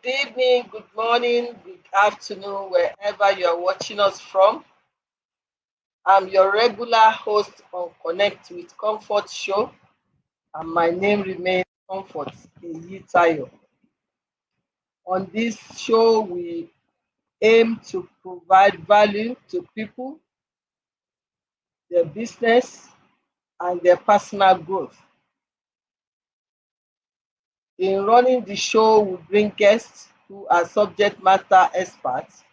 evening, good morning, good afternoon, wherever you are watching us from. I'm your regular host on Connect with Comfort show, and my name remains Comfort Eyitayo. On this show, we aim to provide value to people, their business, and their personal growth. In running the show, we bring guests who are subject matter experts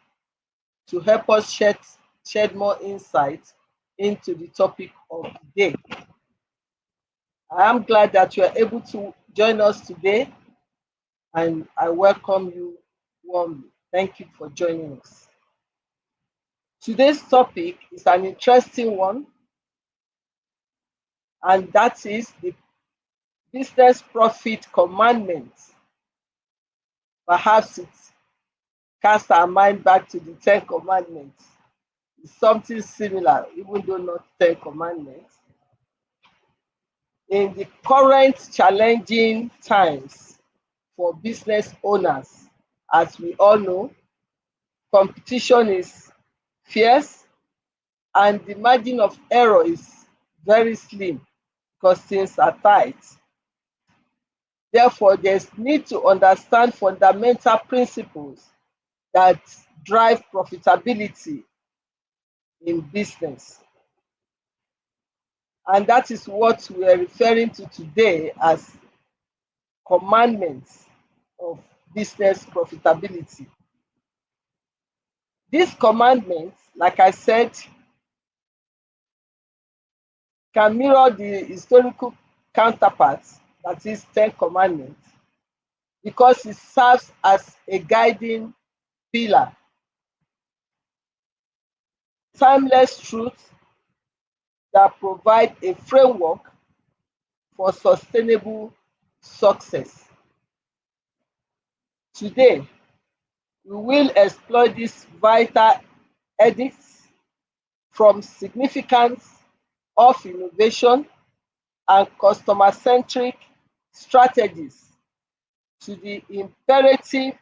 to help us shed more insight into the topic of the day. I am glad that you are able to join us today, and I welcome you warmly. Thank you for joining us. Today's topic is an interesting one, and that is the business profit commandment. Perhaps it casts our mind back to the Ten Commandments. It's something similar, even though not Ten Commandments. In the current challenging times for business owners, as we all know, competition is fierce and the margin of error is very slim because things are tight. Therefore, there's need to understand fundamental principles that drive profitability in business. And that is what we are referring to today as commandments of business profitability. These commandments, like I said, can mirror the historical counterparts, that is Ten Commandments, because it serves as a guiding pillar. Timeless truths that provide a framework for sustainable success. Today, we will explore these vital edicts from significance of innovation and customer-centric strategies to the imperative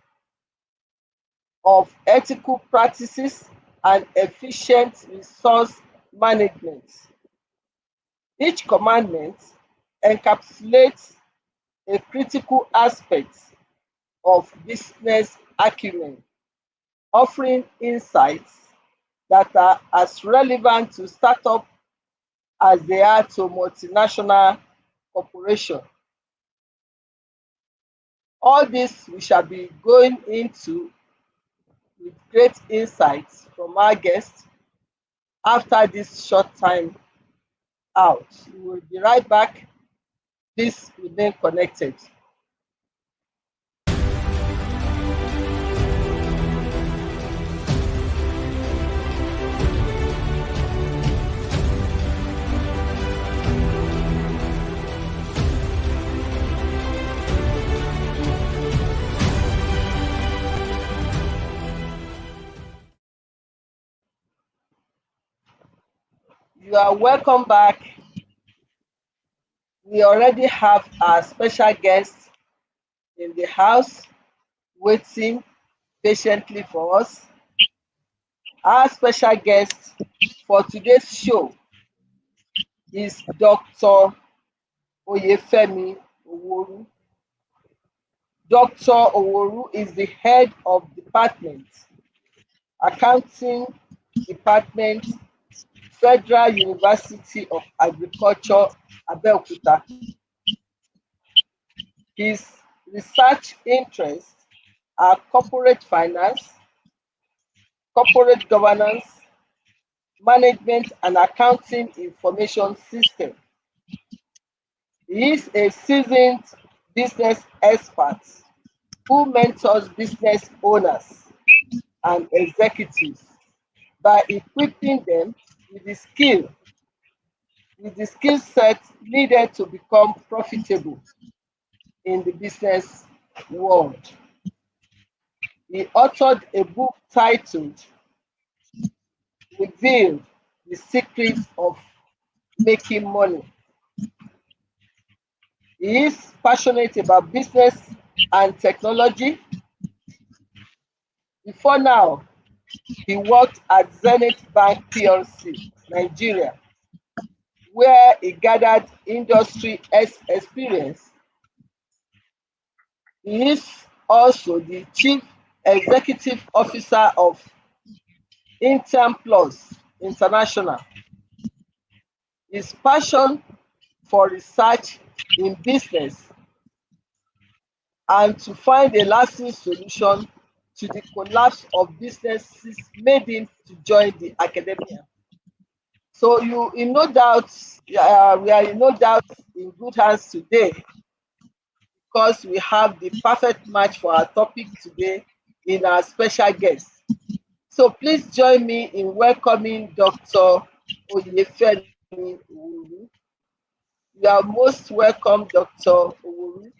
of ethical practices and efficient resource management. Each commandment encapsulates a critical aspect of business acumen, offering insights that are as relevant to startup as they are to multinational corporation. All this we shall be going into with great insights from our guests after this short time out. We will be right back. Please remain connected. You are welcome back. We already have our special guest in the house waiting patiently for us. Our special guest for today's show is Dr. Oyefemi Oworu. Dr. Oworu is the head of department, accounting department, Federal University of Agriculture, Abeokuta. His research interests are corporate finance, corporate governance, management and accounting information system. He is a seasoned business expert who mentors business owners and executives by equipping them with the skill set needed to become profitable in the business world. He authored a book titled Reveal the Secrets of Making Money. He is passionate about business and technology Before now, he worked at Zenith Bank PLC, Nigeria, where he gathered industry experience. He is also the Chief Executive Officer of Intern Plus International. His passion for research in business and to find a lasting solution to the collapse of businesses made him to join the academia. So you in no doubt, we are in no doubt in good hands today because we have the perfect match for our topic today in our special guest. So please join me in welcoming Dr. Oyefemi Owuru. You are most welcome, Dr. Owuru,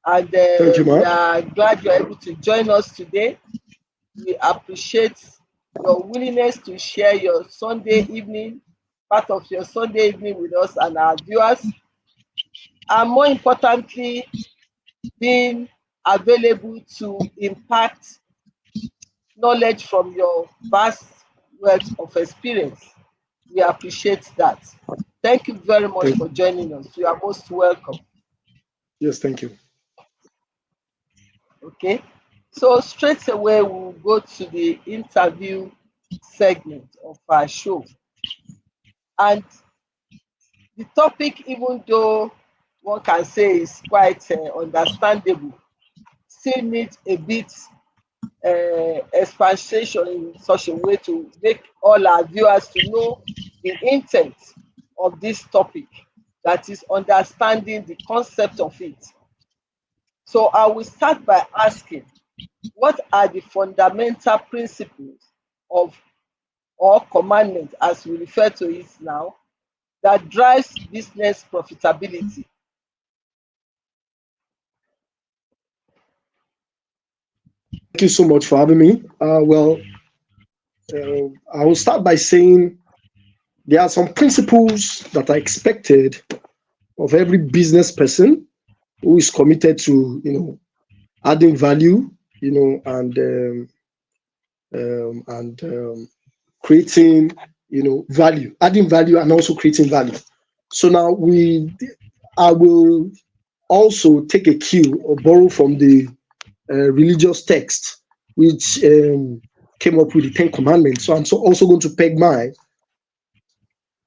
and Thank you, we Mark. are glad you're able to join us today. We appreciate your willingness to share your Sunday evening, part of your Sunday evening with us and our viewers, and more importantly, being available to impact knowledge from your vast wealth of experience. We appreciate that. Thank you very much Thank for joining us. You are most welcome. Yes, thank you. Okay. So straight away we'll go to the interview segment of our show. And the topic, even though one can say is quite understandable, still needs a bit expansion in such a way to make all our viewers to know the intent of this topic, that is understanding the concept of it. So I will start by asking, what are the fundamental principles of or commandment, as we refer to it now, that drives business profitability? Thank you so much for having me. I will start by saying there are some principles that are expected of every business person who is committed to, adding value, and creating, value, adding value, and also creating value. So now I will also take a cue or borrow from the religious text, which came up with the Ten Commandments. So also going to peg mine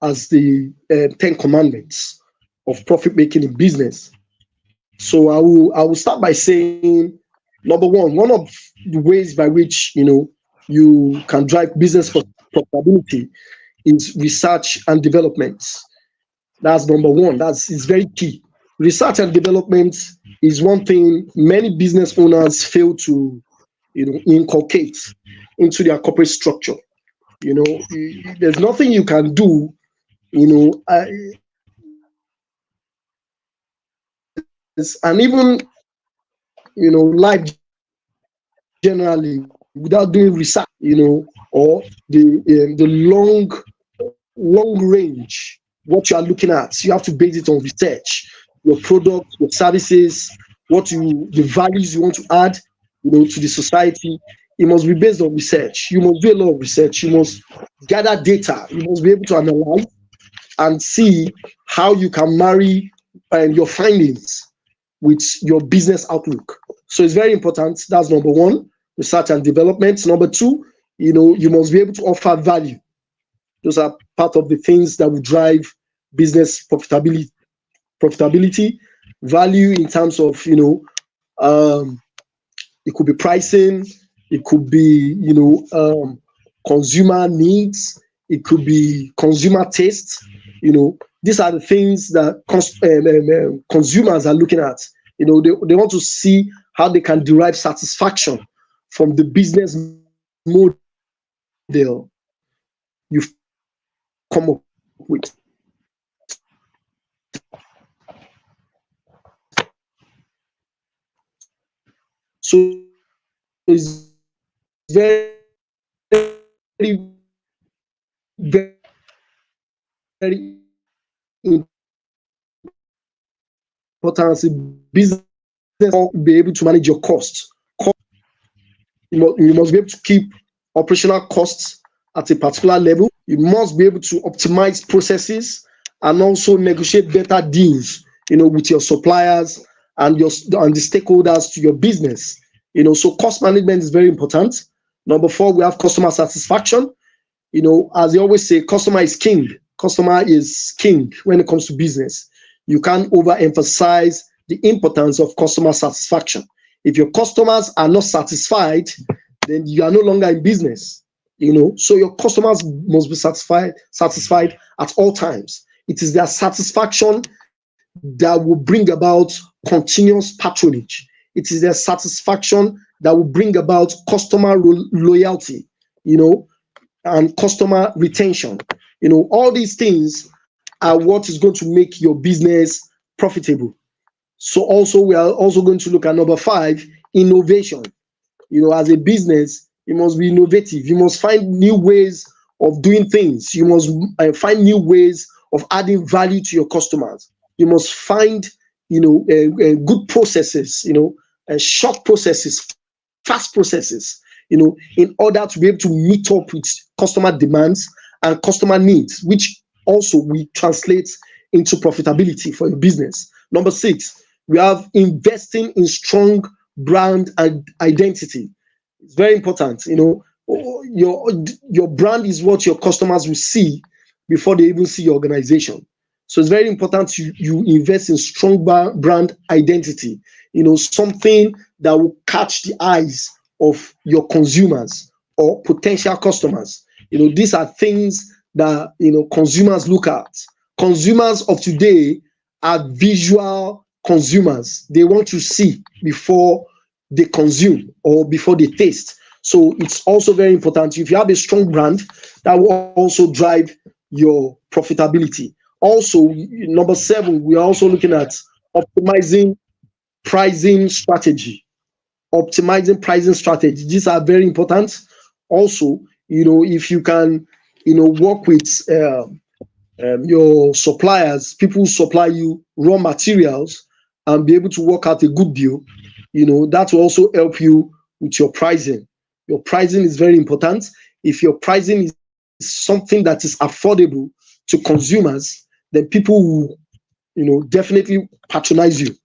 as the Ten Commandments of profit making in business. So I will start by saying, number one of the ways by which you can drive business profitability is research and development. That's number one. It's very key. Research and development is one thing many business owners fail to, inculcate into their corporate structure. There's nothing you can do, in business and even life generally without doing research, or the long range what you are looking at. You have to base it on research, your product, your services, the values you want to add, to the society. It must be based on research. You must do a lot of research. You must gather data. You must be able to analyze and see how you can marry your findings with your business outlook. So it's very important. That's number one, research and development. Number two, you must be able to offer value. Those are part of the things that will drive business profitability, value in terms of, it could be pricing, it could be, consumer needs, it could be consumer tastes. These are the things that consumers are looking at. They want to see how they can derive satisfaction from the business model you've come up with. So it's very, very important as a business be able to manage your costs. You must be able to keep operational costs at a particular level. You must be able to optimize processes and also negotiate better deals, with your suppliers and the stakeholders to your business. So cost management is very important. Number four, we have customer satisfaction. As they always say, customer is king. Customer is king when it comes to business. You can't overemphasize the importance of customer satisfaction. If your customers are not satisfied, then you are no longer in business. So your customers must be satisfied at all times. It is their satisfaction that will bring about continuous patronage. It is their satisfaction that will bring about customer loyalty, you know, and customer retention. All these things are what is going to make your business profitable. So also we are also going to look at number five, innovation. As a business, you must be innovative. You must find new ways of doing things. You must find new ways of adding value to your customers. You must find, good processes, short processes, fast processes, in order to be able to meet up with customer demands and customer needs, which also we translate into profitability for your business. Number six, we have investing in strong brand and identity. It's very important. Your brand is what your customers will see before they even see your organization. So it's very important you invest in strong brand identity. Something that will catch the eyes of your consumers or potential customers. These are things that consumers look at. Consumers of today are visual consumers. They want to see before they consume or before they taste. So it's also very important. If you have a strong brand, that will also drive your profitability. Also, number seven, we are also looking at optimizing pricing strategy. Optimizing pricing strategy. These are very important. Also, if you can, work with your suppliers, people who supply you raw materials, and be able to work out a good deal, that will also help you with your pricing. Your pricing is very important. If your pricing is something that is affordable to consumers, then people will, definitely patronize you.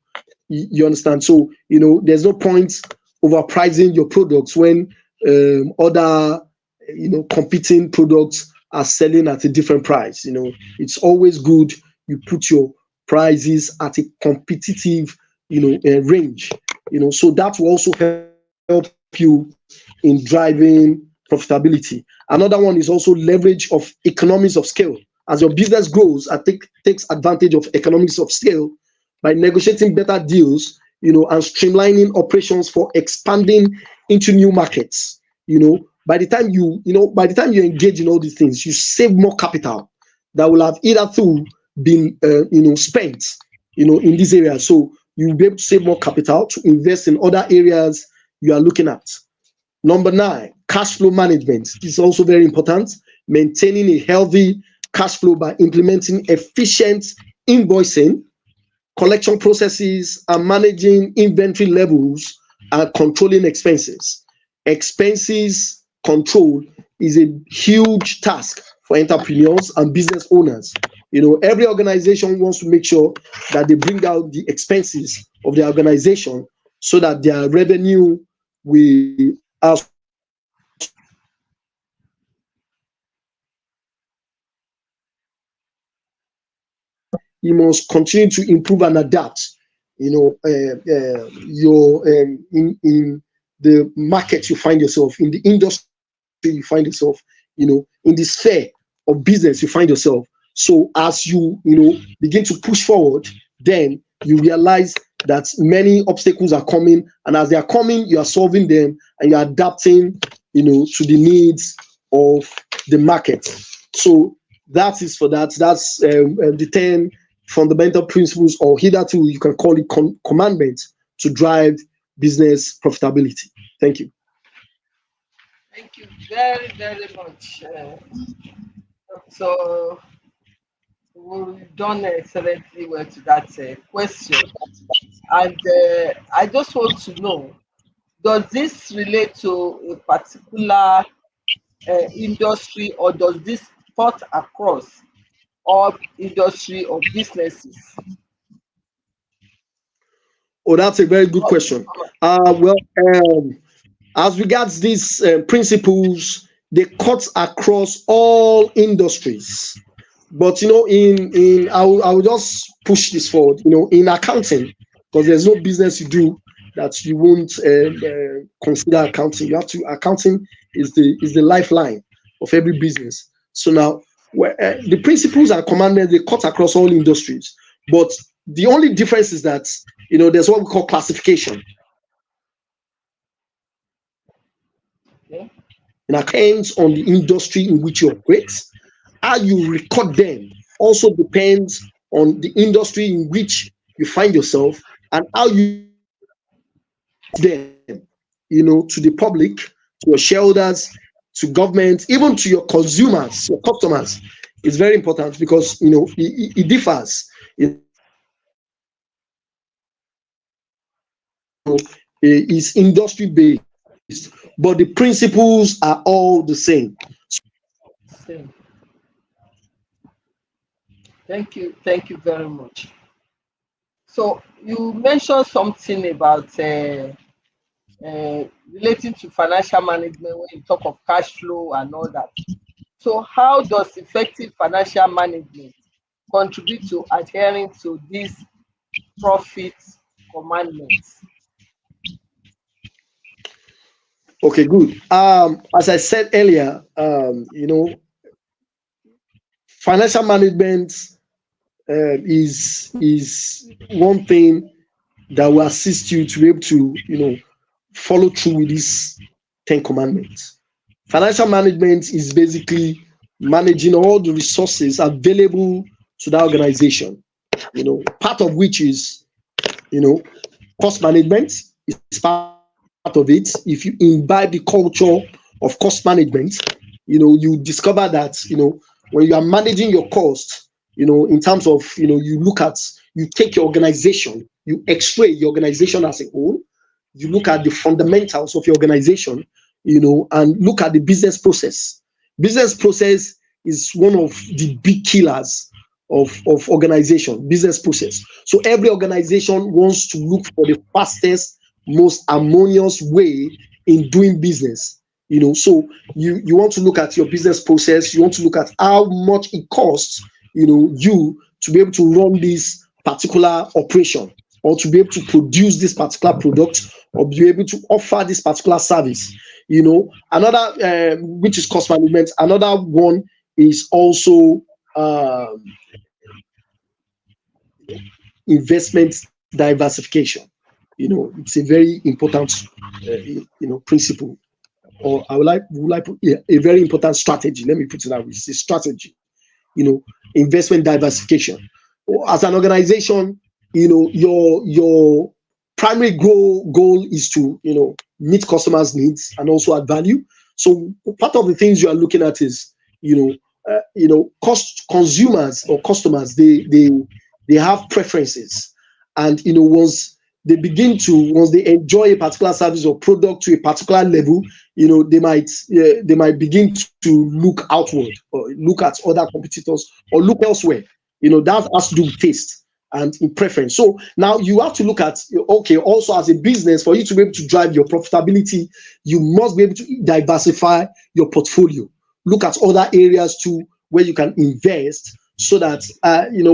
You understand? So, there's no point overpricing your products when other, competing products are selling at a different price. It's always good you put your prices at a competitive, range. So that will also help you in driving profitability. Another one is also leverage of economies of scale. As your business grows, takes advantage of economies of scale by negotiating better deals, and streamlining operations for expanding into new markets. By the time you engage in all these things, you save more capital that will have either through been, spent, in this area. So you'll be able to save more capital to invest in other areas you are looking at. Number nine, cash flow management. This is also very important. Maintaining a healthy cash flow by implementing efficient invoicing, collection processes, and managing inventory levels and controlling expenses. Expenses control is a huge task for entrepreneurs and business owners. Every organization wants to make sure that they bring out the expenses of their organization so that their revenue will also increase. So you must continue to improve and adapt. Your in the market you find yourself, in the industry you find yourself, in the sphere of business you find yourself. So as you begin to push forward, then you realize that many obstacles are coming, and as they are coming, you are solving them and you're adapting, to the needs of the market. So that is for that. That's the 10 fundamental principles, or hitherto you can call it commandments, to drive business profitability. Thank you. Thank you very, very much. So we've done excellently well to that question. And I just want to know, does this relate to a particular industry, or does this cut across all industry or businesses? Oh, that's a very good question. Well, as regards these principles, they cut across all industries. But I will just push this forward. In accounting, because there's no business you do that you won't consider accounting. You have to accounting is the lifeline of every business. So now, the principles and commandments, they cut across all industries. But the only difference is that there's what we call classification. Okay. It depends on the industry in which you operate. How you record them also depends on the industry in which you find yourself, and how you them, to the public, to your shareholders, to government, even to your consumers, your customers. It's very important because it differs. It's industry based, but the principles are all the same. Same. Thank you very much. So you mentioned something about relating to financial management when you talk of cash flow and all that. So how does effective financial management contribute to adhering to these profit commandments? Okay, good. As I said earlier, financial management is one thing that will assist you to be able to follow through with these 10 commandments. Financial management is basically managing all the resources available to that organization. Part of which is you know cost management is part of it. If you imbibe the culture of cost management, you discover that when you are managing your cost, in terms of you take your organization, you x-ray your organization as a whole, you look at the fundamentals of your organization, and look at the business process. Business process is one of the big killers of organization. Business process. So every organization wants to look for the fastest, most harmonious way in doing business. So you want to look at your business process. You want to look at how much it costs, you to be able to run this particular operation, or to be able to produce this particular product, or be able to offer this particular service. Another which is cost management. Another one is also investment diversification. It's a very important principle, or I would like a very important strategy. Let me put it that way. It's a strategy. Investment diversification. As an organization, your primary goal is to meet customers' needs and also add value. So part of the things you are looking at is cost consumers or customers, they have preferences, and once they enjoy a particular service or product to a particular level, they might begin to look outward, or look at other competitors, or look elsewhere. That has to do with taste and in preference. So now you have to look at, okay, also as a business, for you to be able to drive your profitability, you must be able to diversify your portfolio. Look at other areas too where you can invest, so that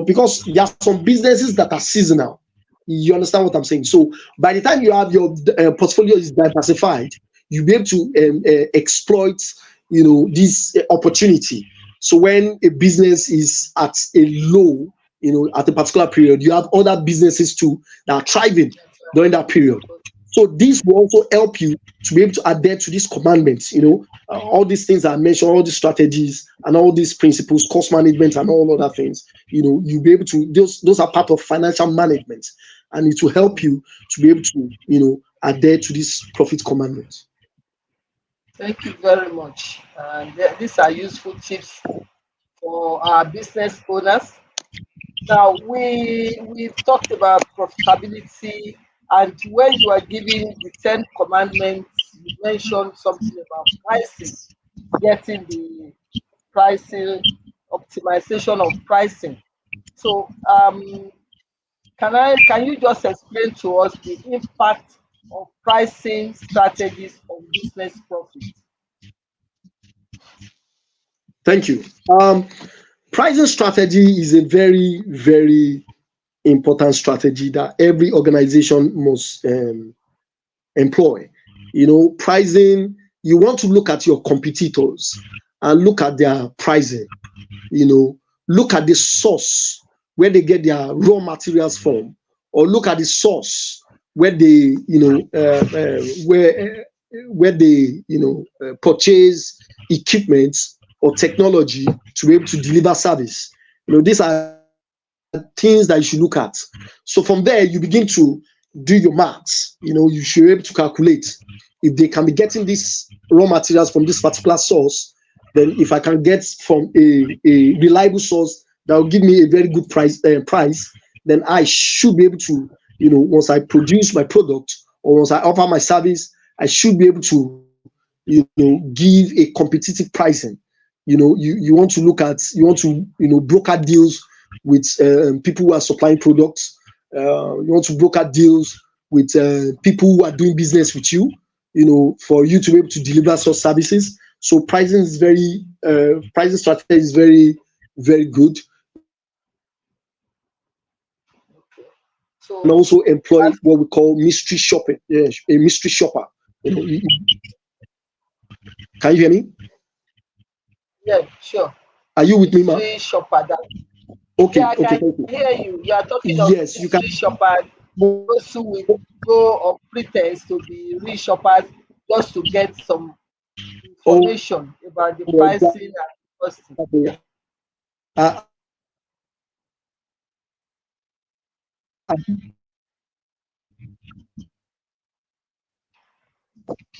because there are some businesses that are seasonal. You understand what I'm saying? So by the time you have your portfolio is diversified, you'll be able to exploit this opportunity. So when a business is at a low, at a particular period, you have other businesses too that are thriving during that period. So this will also help you to be able to adhere to these commandments. All these things I mentioned, all these strategies and all these principles, cost management and all other things. You'll be able to. Those are part of financial management, and it will help you to be able to adhere to these profit commandments. Thank you very much. And these are useful tips for our business owners. Now we've talked about profitability And when you are giving the 10 commandments, you mentioned something about pricing, getting the pricing, optimization of pricing. So can you just explain to us the impact of pricing strategies on business profit? Thank you. Pricing strategy is a very, very important strategy that every organization must employ. Pricing, you want to look at your competitors and look at their pricing, look at the source where they get their raw materials from, or look at the source where they, where they, purchase equipment or technology to be able to deliver service. These are things that you should look at. So from there, you begin to do your maths. You should be able to calculate if they can be getting these raw materials from this particular source. Then if I can get from a reliable source that will give me a very good price, then I should be able to, once I produce my product or once I offer my service, I should be able to, give a competitive pricing. You want to look at, you want to, broker deals with people who are supplying products. You want to broker deals with people who are doing business with you, for you to be able to deliver such services. So pricing strategy is very, very good. You can So also employ that's, what we call mystery shopping. Yeah, a mystery shopper. Can you hear me? yeah, sure. Are you with me, ma? Mystery shopper. That, yeah, Okay, I okay, can thank you. hear you. You are talking of Yes, you can. mystery shopper, those who will go on pretense to be real shoppers just to get some Oh, information about the exactly. pricing and the costing. Yeah. Uh,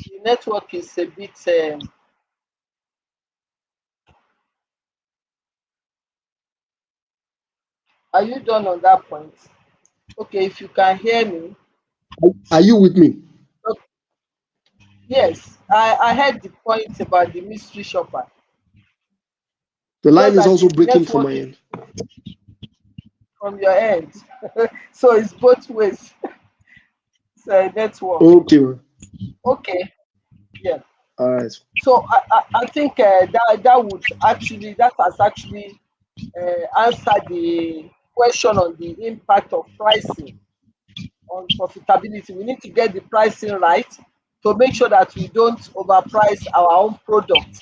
The network is a bit. Are you done on that point? Okay, if you can hear me. are you with me? Oh, yes, I heard the point about the mystery shopper. The It's line just is that also the breaking from network my is end. from your end. So it's both ways. It's a network. Okay, ma. Okay, yeah. All right. So I think that has actually answered the question on the impact of pricing on profitability. We need to get the pricing right to make sure that we don't overprice our own product,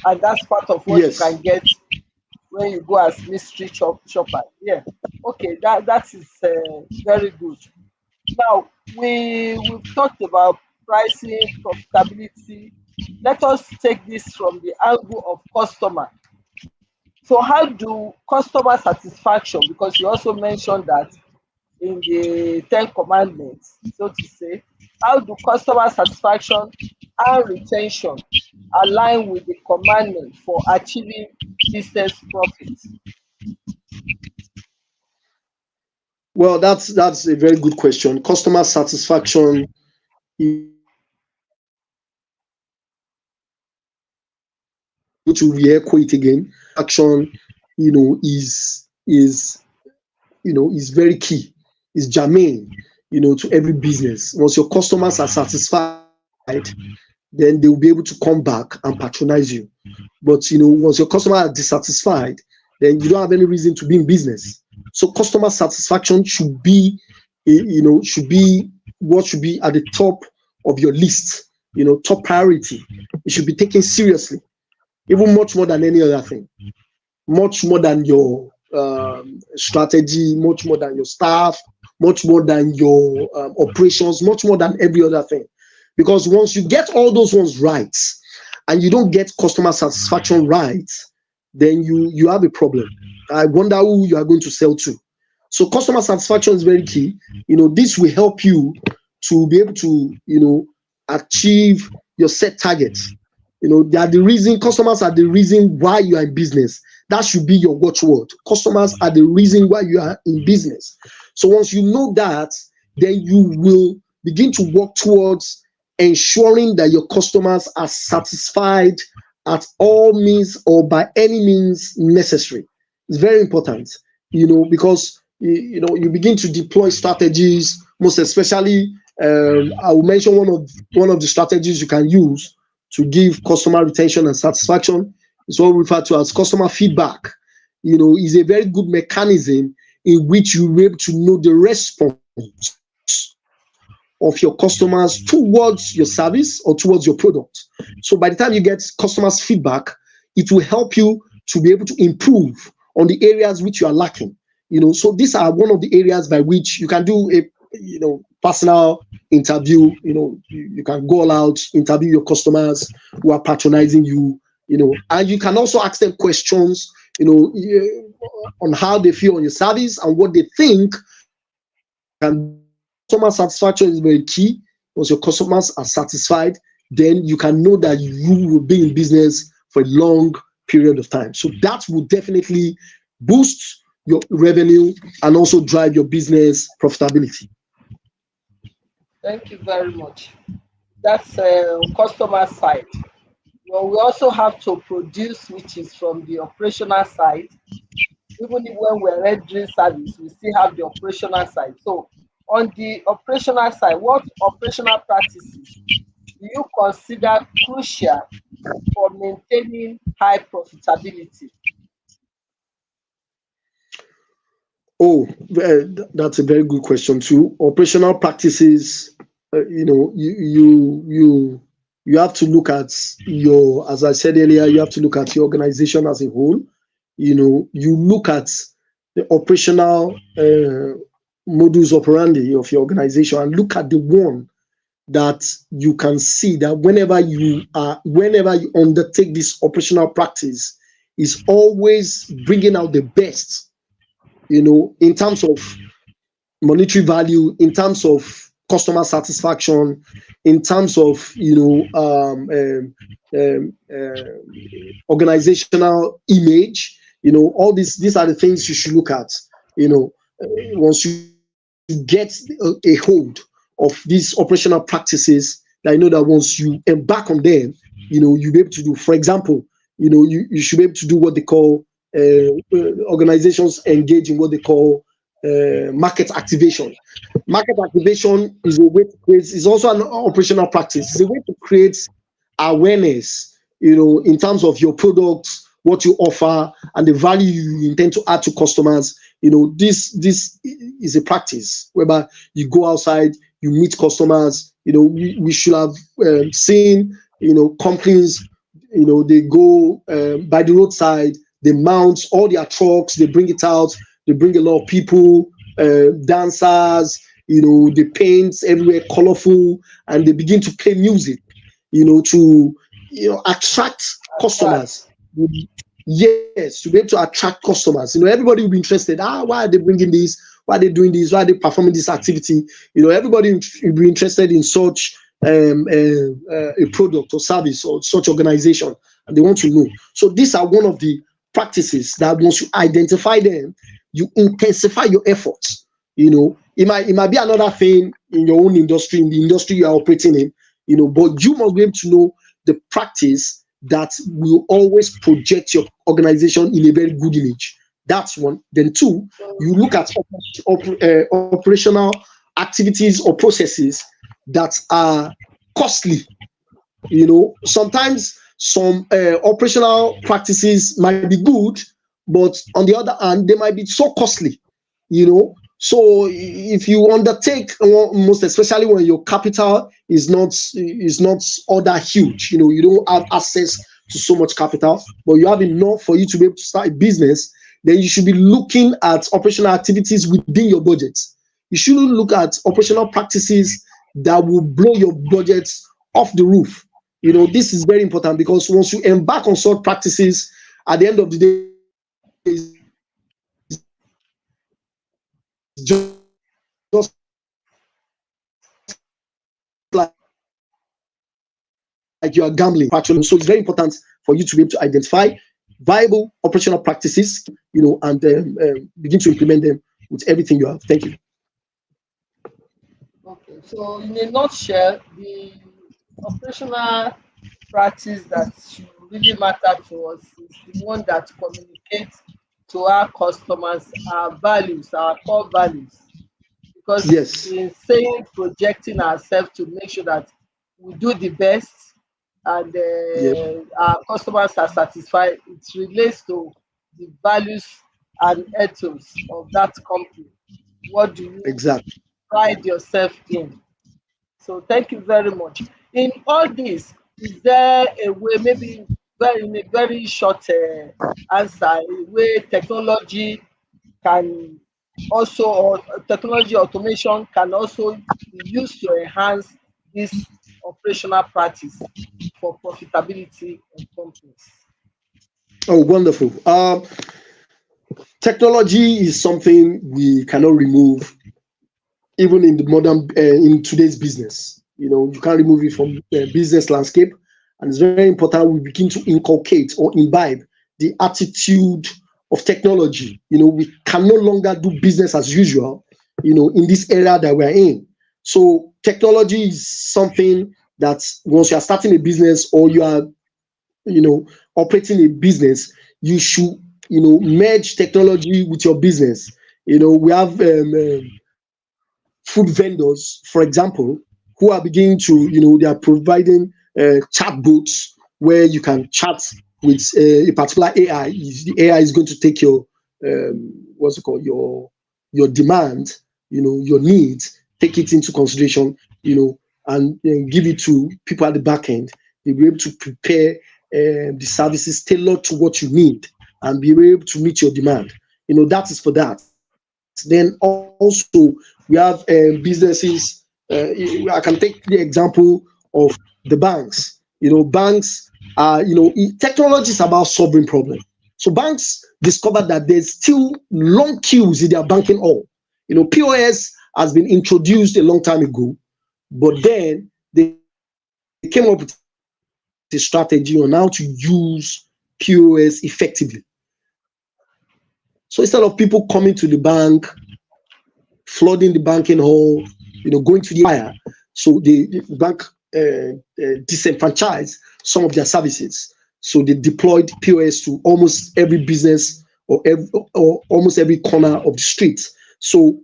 and that's part of what you Yes. can get when you go as mystery shopper. Yeah. Okay, that is very good. Now we've talked about pricing, profitability. Let us take this from the angle of customer. So how do customer satisfaction, because you also mentioned that in the 10 commandments, so to say, how do customer satisfaction and retention align with the commandment for achieving business profits? Well, that's a very good question. Customer satisfaction, to re-echo it again, action, is very key, is germane, to every business. Once your customers are satisfied, then they will be able to come back and patronize you. But once your customer are dissatisfied, then you don't have any reason to be in business. So customer satisfaction should be what should be at the top of your list. Top priority. It should be taken seriously, even much more than any other thing, much more than your strategy, much more than your staff, much more than your operations, much more than every other thing. Because once you get all those ones right, and you don't get customer satisfaction right, then you have a problem. I wonder who you are going to sell to. So customer satisfaction is very key. This will help you to be able to achieve your set targets. They are the reason. Customers are the reason why you are in business. That should be your watchword. Customers are the reason why you are in business. So once you know that, then you will begin to work towards ensuring that your customers are satisfied at all means or by any means necessary. It's very important, because you begin to deploy strategies, most especially. I will mention one of the strategies you can use to give customer retention and satisfaction is what we refer to as customer feedback. Is a very good mechanism in which you're able to know the response of your customers towards your service or towards your product. So by the time you get customers' feedback, it will help you to be able to improve on the areas which you are lacking. So these are one of the areas by which you can do a personal interview. You can go all out, interview your customers who are patronizing you. And you can also ask them questions, on how they feel on your service and what they think you can do better. Customer satisfaction is very key. Once your customers are satisfied, then you can know that you will be in business for a long period of time. So that will definitely boost your revenue and also drive your business profitability. Thank you very much. That's customer side. Well, we also have to produce, which is from the operational side. Even when we're rendering service, we still have the operational side. So, on the operational side, what operational practices do you consider crucial for maintaining high profitability? Oh, that's a very good question too. Operational practices, you have to look at as I said earlier, you have to look at your organization as a whole. You look at the operational modus operandi of your organization and look at the one that you can see that whenever you undertake this operational practice is always bringing out the best, in terms of monetary value, in terms of customer satisfaction, in terms of organizational image. All these are the things you should look at. Once you get a hold of these operational practices, I know that once you embark on them, you'll be able to do. For example, you should be able to do what they call organizations engage in what they call market activation. Market activation is a way to create, is also an operational practice. It's a way to create awareness, in terms of your products, what you offer, and the value you intend to add to customers. This is a practice whereby you go outside, you meet customers. We should have seen, companies, they go by the roadside, they mount all their trucks, they bring it out, they bring a lot of people, dancers, they paint everywhere colorful, and they begin to play music, to attract customers. Yes, to be able to attract customers. Everybody will be interested. Why are they bringing this? Why are they doing this? Why are they performing this activity? Everybody will be interested in such a product or service or such organization, and they want to know. So these are one of the practices that once you identify them, you intensify your efforts. It might be another thing in your own industry, in the industry you are operating in, but you must be able to know the practice that will always project your organization in a very good image. That's one. Then two, you look at operational activities or processes that are costly. Sometimes some operational practices might be good, but on the other hand, they might be so costly. So if you undertake, most especially when your capital is not all that huge, you don't have access to so much capital, but you have enough for you to be able to start a business, then you should be looking at operational activities within your budget. You shouldn't look at operational practices that will blow your budget off the roof. This is very important, because once you embark on such practices, at the end of the day, it's just like you are gambling. So it's very important for you to be able to identify viable operational practices, and begin to implement them with everything you have. Thank you. Okay, so in a nutshell, the operational practice that should really matter to us is the one that communicates to our customers our values, our core values. Because Yes. in saying projecting ourselves to make sure that we do the best and Yep. our customers are satisfied, it relates to the values and ethos of that company. What do you Exactly. pride yourself in? So thank you very much. In all this, is there a way, maybe very in a very short answer, a way technology can also, or technology automation can also be used to enhance this operational practice for profitability of companies? Oh, wonderful. Technology is something we cannot remove, even in the modern, in today's business. You can't remove it from the business landscape, and it's very important we begin to inculcate or imbibe the attitude of technology. We can no longer do business as usual. In this era that we're in. So technology is something that once you are starting a business or you are operating a business, you should merge technology with your business. We have food vendors, for example, who are beginning to, they are providing chatbots where you can chat with a particular AI. The AI is going to take your what's it called, your demand, your needs, take it into consideration, and give it to people at the back end. They'll be able to prepare the services tailored to what you need and be able to meet your demand. That is for that. Then also we have businesses. I can take the example of the banks. Banks are, technology is about solving problems. So banks discovered that there's still long queues in their banking hall. POS has been introduced a long time ago, but then they came up with a strategy on how to use POS effectively. So instead of people coming to the bank, flooding the banking hall, going to the wire, so the bank disenfranchised some of their services. So they deployed POS to almost every business or almost every corner of the street. So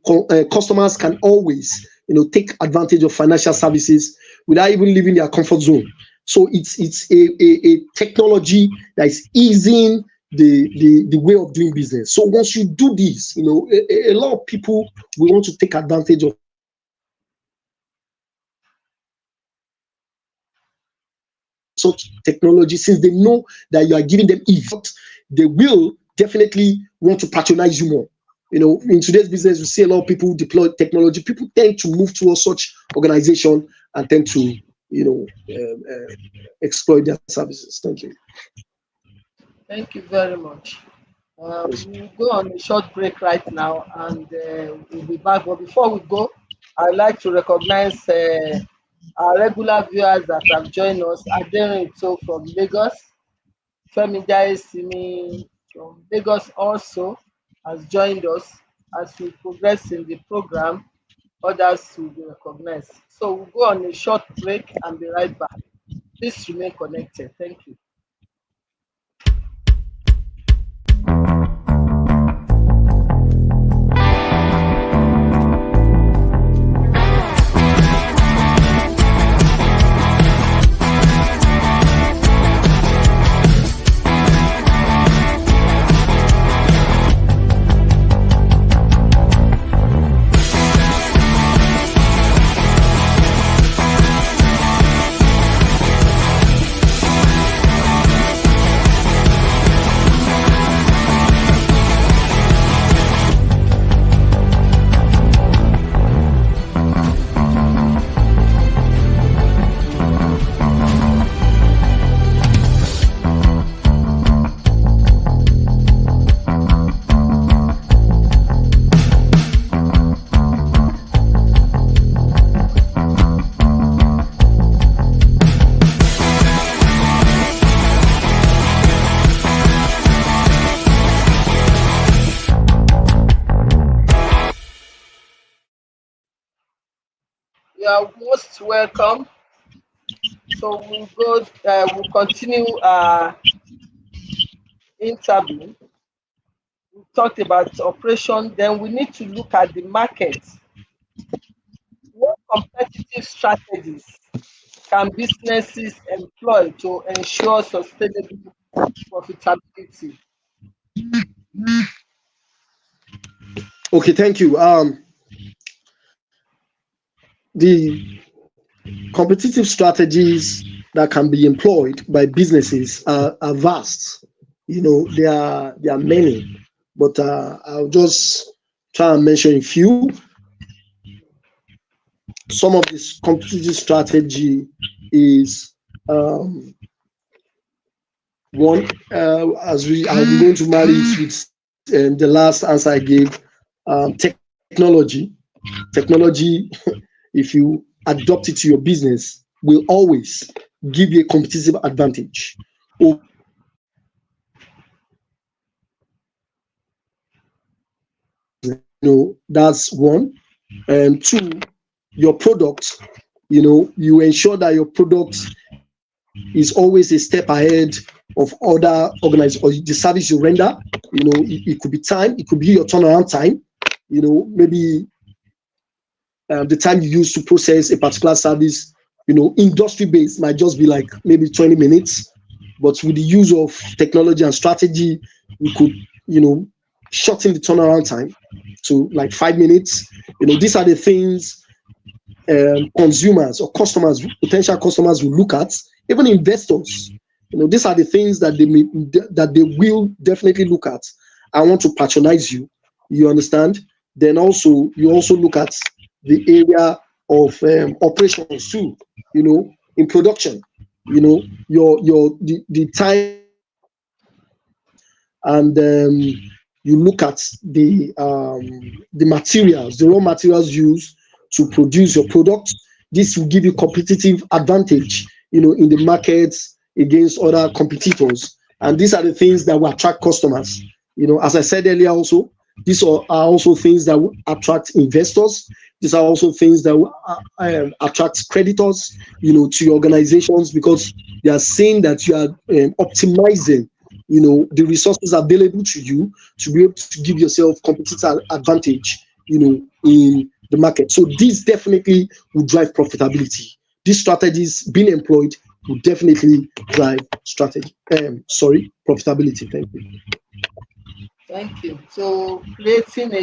customers can always, take advantage of financial services without even leaving their comfort zone. So it's a technology that is easing the way of doing business. So once you do this, a lot of people will want to take advantage of such technology, since they know that you are giving them ease. They will definitely want to patronize you more. In today's business, we see a lot of people deploy technology. People tend to move towards such organization and tend to, exploit their services. Thank you. Thank you very much. We'll go on a short break right now and we'll be back. But before we go, I'd like to recognize our regular viewers that have joined us. Aderinto from Lagos, Femi Simi from Lagos also has joined us. As we progress in the program, others will be recognized. So we'll go on a short break and be right back. Please remain connected. Thank you. You are most welcome. So we'll continue our interview. We talked about operation, then we need to look at the market. What competitive strategies can businesses employ to ensure sustainable profitability? Okay, thank you. The competitive strategies that can be employed by businesses are vast. There are many, but I'll just try and mention a few. Some of this competitive strategy is one, as I'm going to marry it with the last answer I gave. Technology. Technology, if you adopt it to your business, will always give you a competitive advantage over that's one. And two, your product, you ensure that your product is always a step ahead of other organizations or the service you render. It could be time, it could be your turnaround time, maybe the time you use to process a particular service, industry based might just be like maybe 20 minutes. But with the use of technology and strategy, we could, shorten the turnaround time to like 5 minutes. These are the things consumers or customers, potential customers will look at, even investors. These are the things that they will definitely look at. I want to patronize you. You understand? Then also you also look at the area of operations too. In production, the time and you look at the materials, the raw materials used to produce your product. This will give you competitive advantage, in the markets against other competitors. And these are the things that will attract customers. As I said earlier, also these are also things that will attract investors. These are also things that will attract creditors, to your organizations, because they are seeing that you are optimizing, the resources available to you to be able to give yourself competitive advantage, in the market. So this definitely will drive profitability. These strategies being employed will definitely drive profitability. Thank you. Thank you. So creating a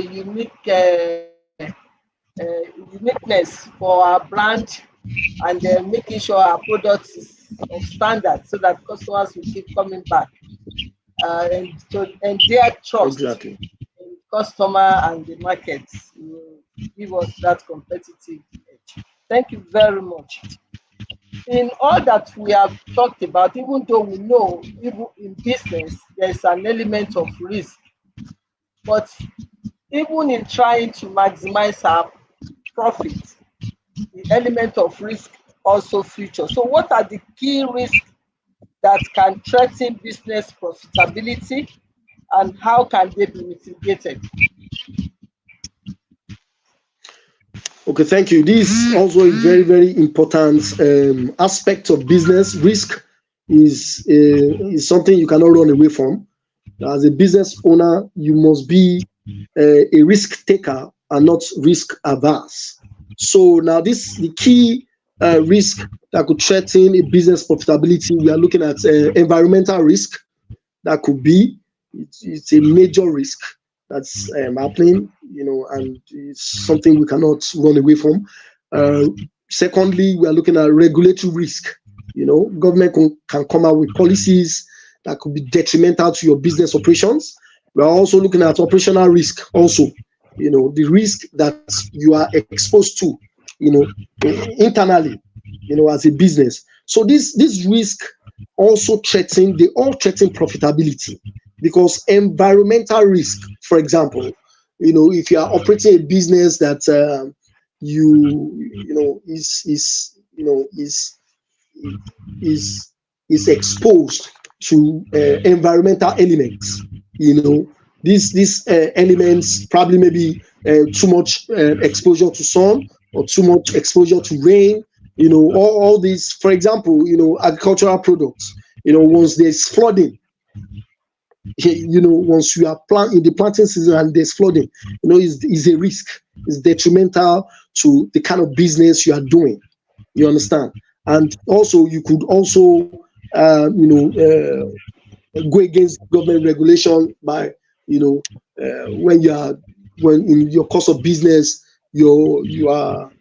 uniqueness for our brand, and then making sure our product is of standard so that customers will keep coming back, and their trust Exactly. in customer and the market will give us that competitive edge. Thank you very much. In all that we have talked about, even though we know even in business there's an element of risk, but even in trying to maximize our profit, the element of risk also features. So what are the key risks that can threaten business profitability, and how can they be mitigated? Okay, thank you. This is also a very, very important aspect of business. Risk is something you cannot run away from. As a business owner, you must be a risk taker and not risk averse. So now this the key risk that could threaten a business profitability. We are looking at environmental risk. That could be it's a major risk that's happening, and it's something we cannot run away from. Uh, Secondly, we are looking at regulatory risk. Government can come out with policies that could be detrimental to your business operations. We are also looking at operational risk also, the risk that you are exposed to, internally, as a business. So this risk also they all threaten profitability, because environmental risk, for example, if you are operating a business that is exposed to environmental elements. These elements probably maybe too much exposure to sun, or too much exposure to rain. All these, for example, agricultural products. Once there's flooding, once you are in the planting season and there's flooding, is a risk. It's detrimental to the kind of business you are doing. You understand? And also, you could also, go against government regulation by, when in your course of business, you are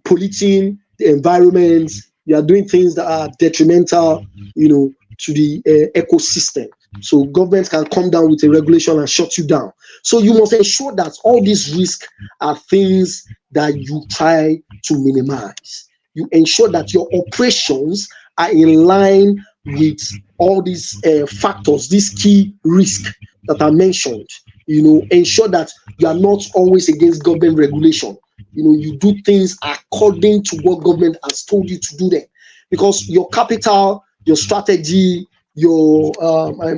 polluting the environment. You are doing things that are detrimental, to the ecosystem. So government can come down with a regulation and shut you down. So you must ensure that all these risks are things that you try to minimize. You ensure that your operations are in line with all these factors, these key risks that are mentioned. Ensure that you are not always against government regulation. You do things according to what government has told you to do them, because your capital, your strategy, your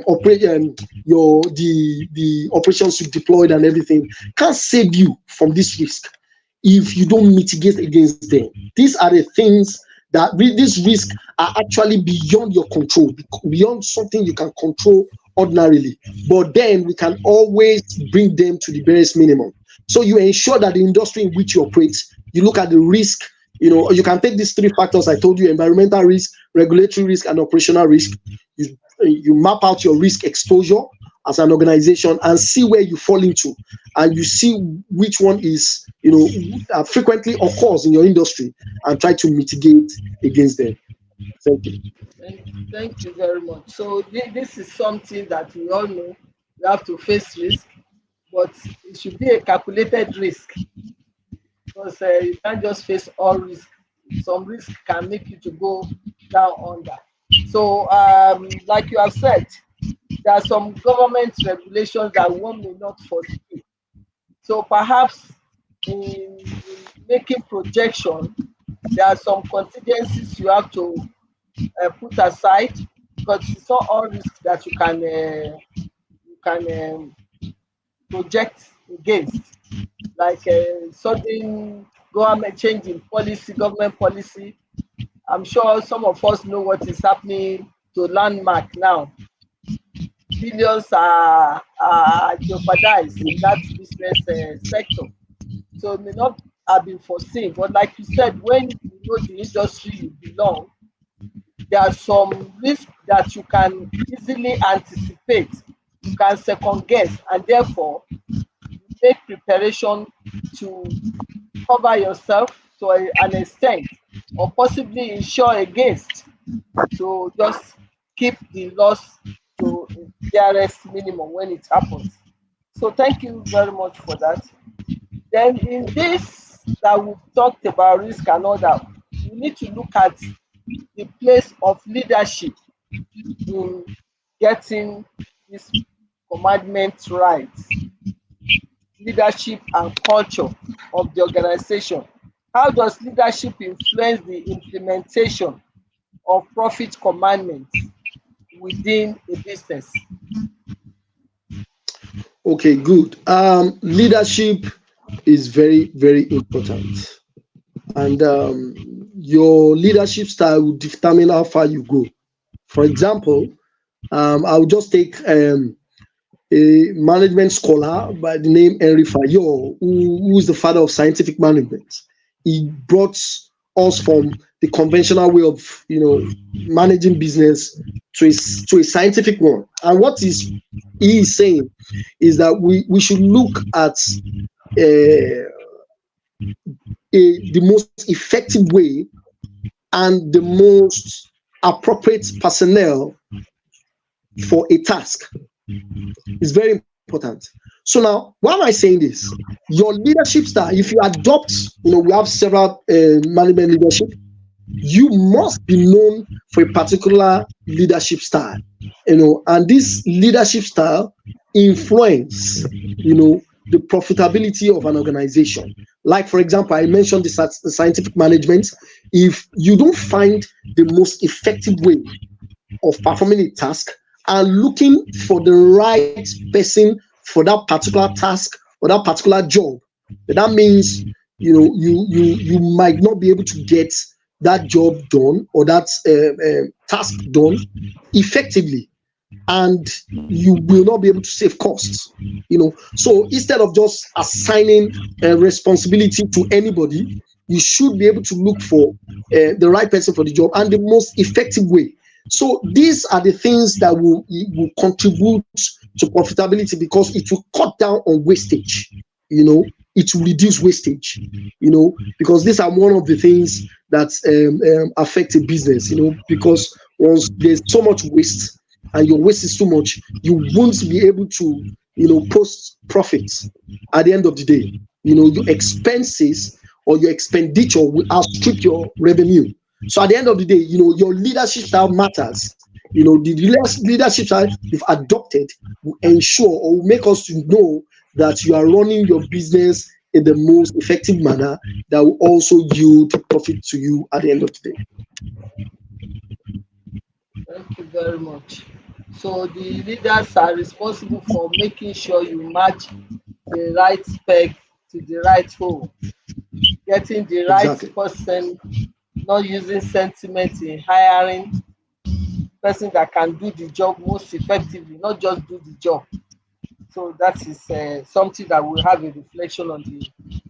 operation, the operations you deployed and everything can't save you from this risk if you don't mitigate against them. These are the things that these risks are actually beyond your control, beyond something you can control ordinarily. But then we can always bring them to the barest minimum. So you ensure that the industry in which you operate, you look at the risk. You can take these three factors I told you: environmental risk, regulatory risk, and operational risk. You map out your risk exposure as an organization and see where you fall into, and you see which one is, frequently occurs in your industry, and try to mitigate against them. Thank you. Thank you very much. So this is something that we all know. We have to face risk, but it should be a calculated risk, because you can't just face all risk. Some risk can make you to go down under. So, like you have said, there are some government regulations that one may not foresee. So perhaps in making projection, there are some contingencies you have to put aside, because it's not all risks that you can project against, like sudden government change in policy, government policy. I'm sure some of us know what is happening to landmark now. Billions are jeopardized in that business sector. So it may not have been foreseen. But like you said, when you know the industry you belong, there are some risks that you can easily anticipate, you can second guess, and therefore make preparation to cover yourself to an extent, or possibly insure against, to just keep the loss to barest minimum when it happens. So thank you very much for that. Then in this that we've talked about risk and all that, we need to look at the place of leadership in getting this commandment right. Leadership and culture of the organization. How does leadership influence the implementation of profit commandments within a business? Okay, good. Leadership is very, very important, and your leadership style will determine how far you go. For example, I'll just take a management scholar by the name Henry Fayol, who is the father of scientific management. He brought us from the conventional way of managing business to a scientific one. And he is saying is that we should look at the most effective way and the most appropriate personnel for a task. It's very important. So now, why am I saying this? Your leadership style, if you adopt, we have several management leadership, you must be known for a particular leadership style, and this leadership style influence, the profitability of an organization. Like, for example, I mentioned the scientific management. If you don't find the most effective way of performing a task and looking for the right person for that particular task or that particular job, that means you might not be able to get that job done or that task done effectively, and you will not be able to save costs. So instead of just assigning responsibility to anybody, you should be able to look for the right person for the job and the most effective way. So these are the things that will contribute to profitability, because it will cut down on wastage. It will reduce wastage. Because these are one of the things that affect a business. Because once there's so much waste and your waste is too much, you won't be able to post profits at the end of the day. Your expenses or your expenditure will outstrip your revenue. So at the end of the day, your leadership style matters. The leadership style you've adopted will ensure or will make us to know that you are running your business in the most effective manner that will also yield profit to you at the end of the day. Thank you very much. So the leaders are responsible for making sure you match the right spec to the right hole, getting the right Exactly. person, not using sentiment in hiring person that can do the job most effectively, not just do the job. So that is something that will have a reflection on the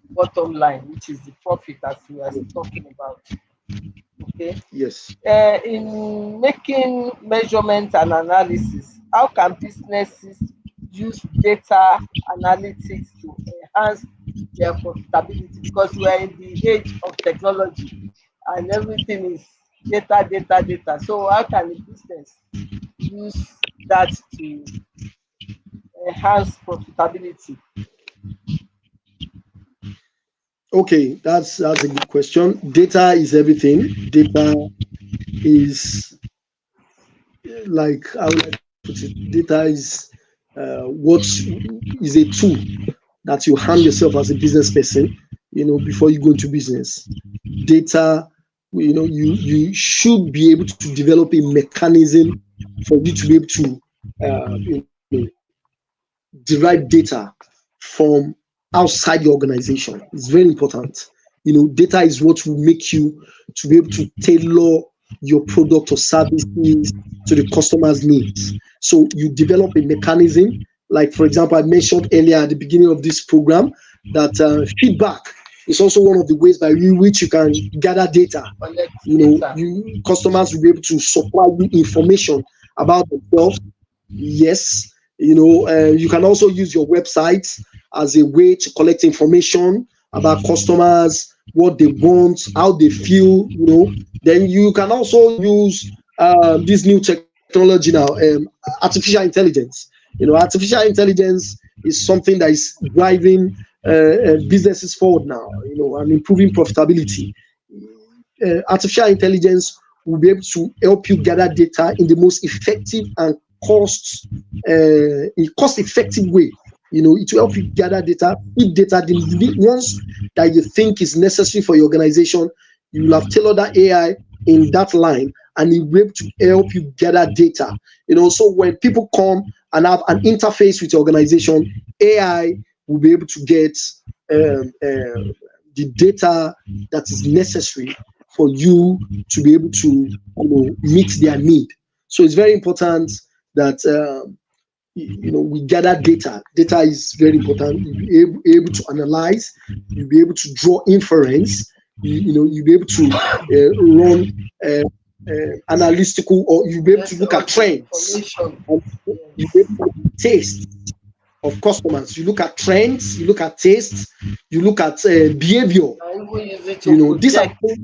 bottom line, which is the profit as we are talking about. Okay. Yes. In making measurement and analysis, how can businesses use data analytics to enhance their profitability? Because we are in the age of technology and everything is data, data, data. So how can a business use that to enhance profitability? Okay, that's a good question. Data is everything. Data is, like, I would like to put it, data is what is a tool that you hand yourself as a business person, before you go into business. Data, you should be able to develop a mechanism for you to be able to derive data from outside your organization. It's very important. Data is what will make you to be able to tailor your product or services to the customer's needs. So you develop a mechanism, like, for example, I mentioned earlier at the beginning of this program that feedback is also one of the ways by which you can gather data. Collect data. Customers will be able to supply you information about themselves. Yes, you can also use your website as a way to collect information about customers, what they want, how they feel. Then you can also use this new technology now, artificial intelligence. Artificial intelligence is something that is driving businesses forward now, and improving profitability. Artificial intelligence will be able to help you gather data in the most effective and cost-effective way. It will help you gather data, feed data, the ones that you think is necessary for your organization. You will have tailored that AI in that line, and it will be able to help you gather data. So when people come and have an interface with your organization, AI will be able to get the data that is necessary for you to be able to meet their need. So it's very important that we gather data. Data is very important. You'll be able to analyze. You'll be able to draw inference. You'll be able to run analytical, or you'll be able to Get look all at the trends. information. And you'll be Yes. able to look at taste of customers. You look at trends. You look at tastes. You look at behavior. I even use it to These are project. things.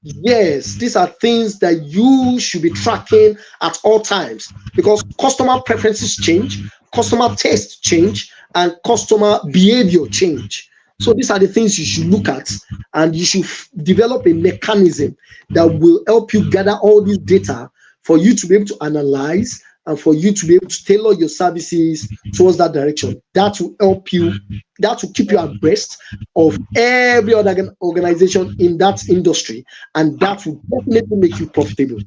Yes, these are things that you should be tracking at all times, because customer preferences change, customer tastes change, and customer behavior change. So these are the things you should look at, and you should develop a mechanism that will help you gather all this data for you to be able to analyze and for you to be able to tailor your services towards that direction. That will help you, that will keep you abreast of every other organization in that industry, and that will definitely make you profitable.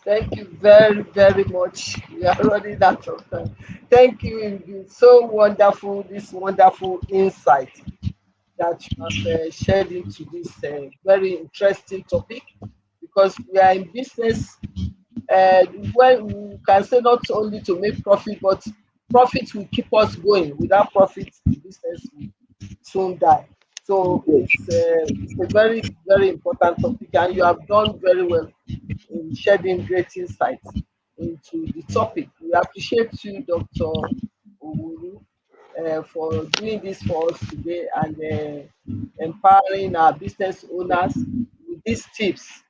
Thank you very, very much. We are running out of time. Thank you. It's been so wonderful, this wonderful insight. that you have shared into this very interesting topic, because we are in business, when we can say not only to make profit, but profit will keep us going. Without profit, the business will soon die. So it's a very, very important topic, and you have done very well in shedding great insights into the topic. We appreciate you, Dr. Owuru, for doing this for us today, and empowering our business owners with these tips.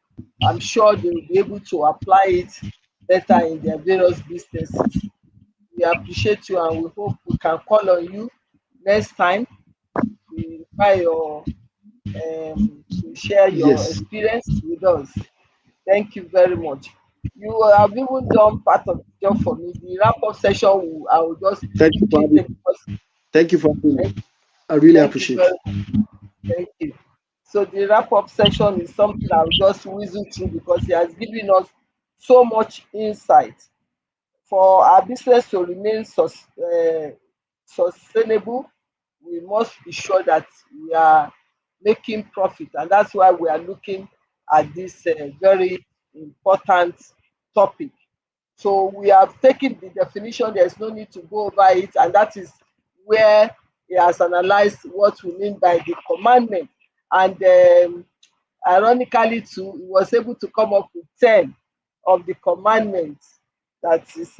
I'm sure they will be able to apply it better in their various businesses. We appreciate you, and we hope we can call on you next time to try your to share your Yes. experience with us. Thank you very much. You have even done part of the job for me. The wrap up session, I will just Thank you for quickly having take me. because Thank you for having me. thank, I really thank you appreciate. very much. Thank you. So the wrap up session is something I'll just whizzle through because he has given us so much insight. For our business to remain sustainable, we must be sure that we are making profit, and that's why we are looking at this very important topic. So we have taken the definition, there's no need to go over it, and that is where he has analyzed what we mean by the commandment. And ironically too, he was able to come up with 10 of the commandments that is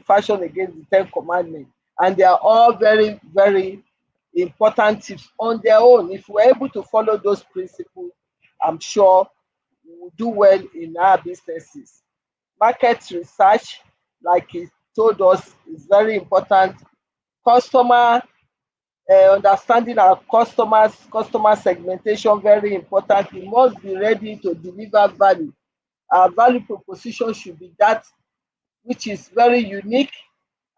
fashioned against the 10 commandments. And they are all very, very important tips on their own. If we're able to follow those principles, I'm sure we will do well in our businesses. Market research, like he told us, is very important. Customer understanding our customer segmentation, very important. We must be ready to deliver value. Our value proposition should be that which is very unique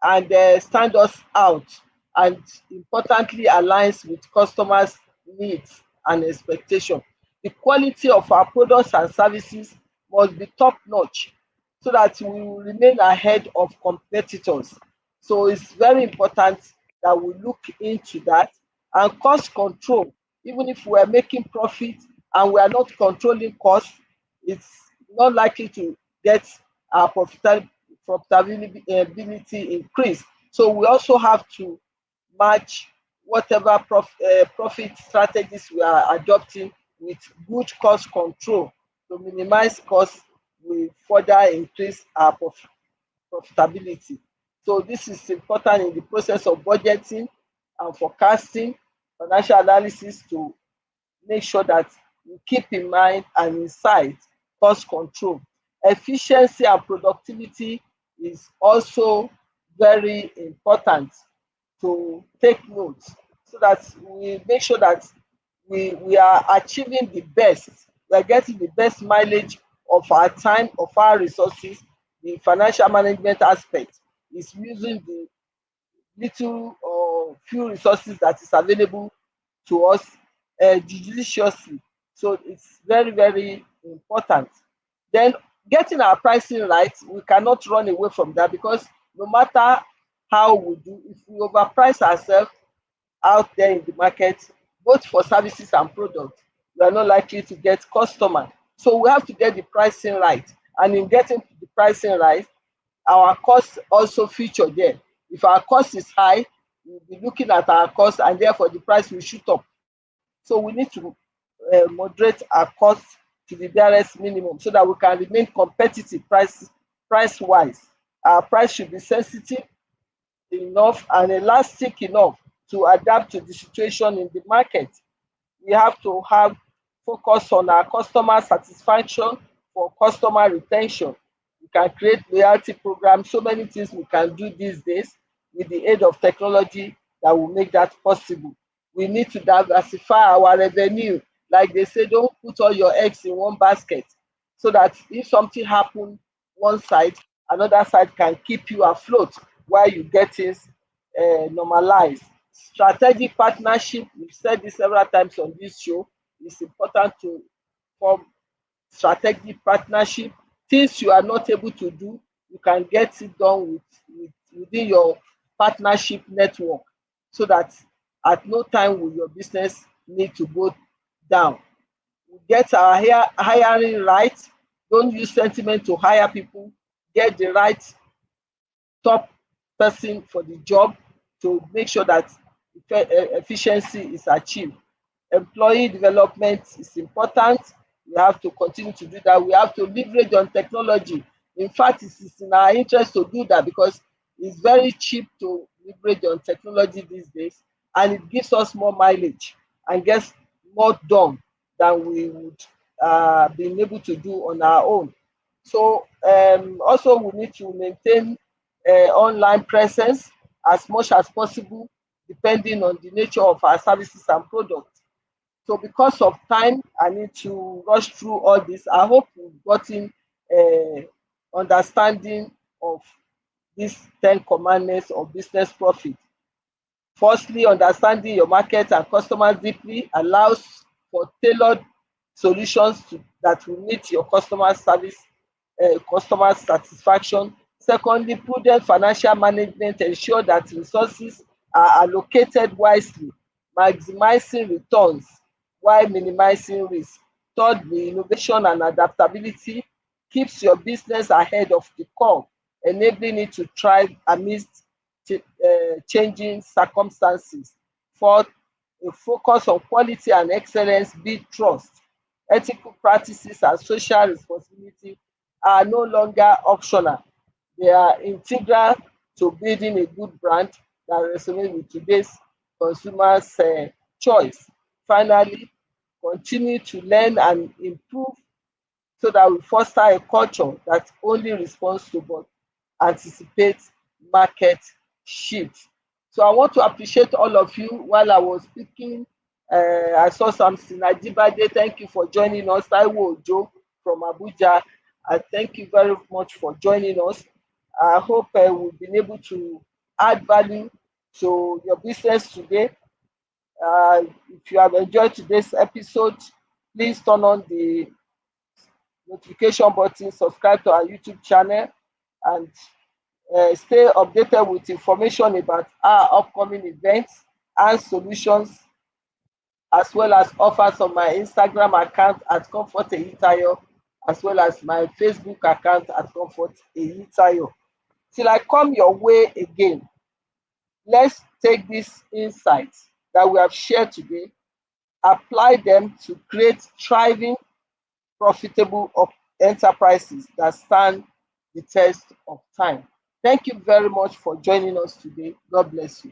and stand us out, and importantly aligns with customers needs and expectation. The quality of our products and services must be top notch so that we will remain ahead of competitors. So it's very important that we look into that. And cost control, even if we are making profit and we are not controlling costs, it's not likely to get our profitability increase. So we also have to match whatever profit strategies we are adopting with good cost control. To minimize costs, we further increase our profitability. So this is important in the process of budgeting and forecasting, financial analysis, to make sure that we keep in mind and in sight cost control. Efficiency and productivity is also very important to take note, so that we make sure that we are achieving the best, we are getting the best mileage of our time, of our resources. The financial management aspect is using the little or few resources that is available to us judiciously. So it's very, very important. Then getting our pricing right, we cannot run away from that, because no matter how we do, if we overprice ourselves out there in the market, both for services and products, we are not likely to get customer. So we have to get the pricing right. And in getting the pricing right, our costs also feature there. If our cost is high, we'll be looking at our cost, and therefore the price will shoot up. So we need to moderate our costs to the barest minimum so that we can remain competitive price wise. Our price should be sensitive enough and elastic enough to adapt to the situation in the market. We have to have focus on our customer satisfaction for customer retention. We can create loyalty programs, so many things we can do these days with the aid of technology that will make that possible. We need to diversify our revenue. Like they say, don't put all your eggs in one basket, so that if something happen one side, another side can keep you afloat while you get things normalized. Strategic partnership, we've said this several times on this show, it's important to form strategic partnership. Things you are not able to do, you can get it done within your partnership network, so that at no time will your business need to go down. We get our hiring right. Don't use sentiment to hire people. Get the right top person for the job to make sure that efficiency is achieved. Employee development is important. We have to continue to do that. We have to leverage on technology. In fact, it is in our interest to do that because it's very cheap to leverage on technology these days, and it gives us more mileage and gets more done than we would been able to do on our own. So also we need to maintain online presence as much as possible, depending on the nature of our services and products. So because of time, I need to rush through all this. I hope you've gotten understanding of these 10 commandments of business profit. Firstly, understanding your market and customers deeply allows for tailored solutions that will meet your customer satisfaction. Secondly, prudent financial management ensure that resources are allocated wisely, maximizing returns while minimizing risk. Thirdly, innovation and adaptability keeps your business ahead of the curve, enabling it to thrive amidst changing circumstances. Fourth, a focus on quality and excellence build trust. Ethical practices and social responsibility are no longer optional. They are integral to building a good brand that resonates with today's consumers' choice. Finally, continue to learn and improve so that we foster a culture that only responds to but anticipates market shifts. So I want to appreciate all of you while I was speaking. I saw something. Ajibade, thank you for joining us. Taiwo Ojo from Abuja, I thank you very much for joining us. I hope we've been able to add value to your business today. If you have enjoyed today's episode, please turn on the notification button, subscribe to our YouTube channel, and stay updated with information about our upcoming events and solutions, as well as offers on my Instagram account at Comfort Eyitayo, as well as my Facebook account at Comfort Eyitayo. Till I come your way again, let's take these insights that we have shared today, apply them to create thriving, profitable enterprises that stand the test of time. Thank you very much for joining us today. God bless you.